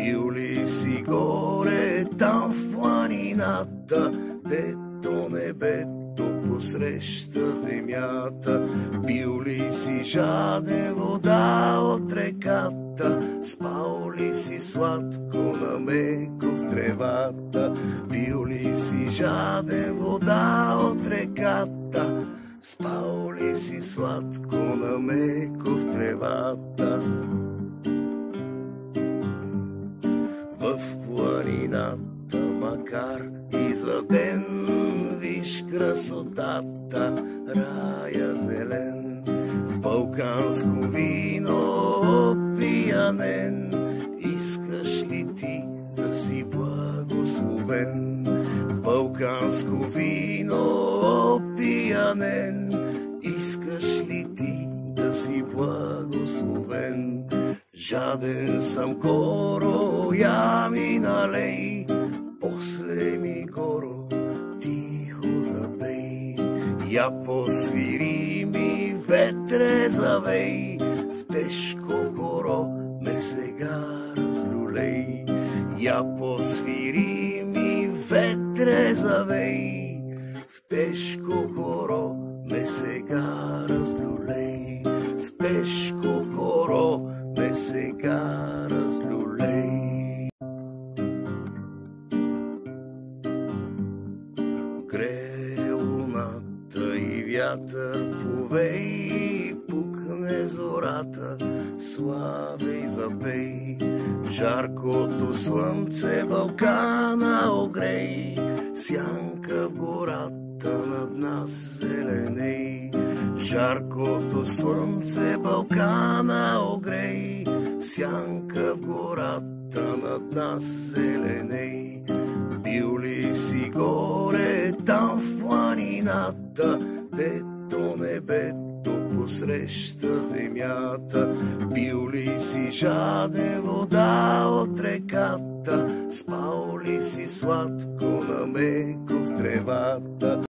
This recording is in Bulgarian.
Бил ли си горе там в планината, дето небето посреща земята? Бил ли си жаден вода от реката? Спал ли си сладко на меко в тревата? Бил ли си жаден вода от реката? Спал ли си сладко на меко в тревата? В планината, макар и за ден, виж красотата, рая зелен. В балканско вино пиянен, искаш ли ти да си благословен? В балканско вино пиянен, искаш ли ти да си благословен? Жаден съм, горо, я ми налей, после ми, горо, тихо запей. Я посвири ми, ветре, завей, в тежко горо ме сега разлюлей. Я посвири ми, ветре, завей, в тежко горо ме сега разлюлей. В тежко горо ме сега разлюлей. Грее луната и вятър повей, пукне зората, славей запей. Жаркото слънце Балкана огрей, сянка в гората над нас зеленей. Жаркото слънце Балкана огрей, сянка в гората над нас зеленей. Бил ли си горе там в планината, дето небето посреща земята? Бил ли си жаден вода от реката? Спал ли си сладко на меко в тревата?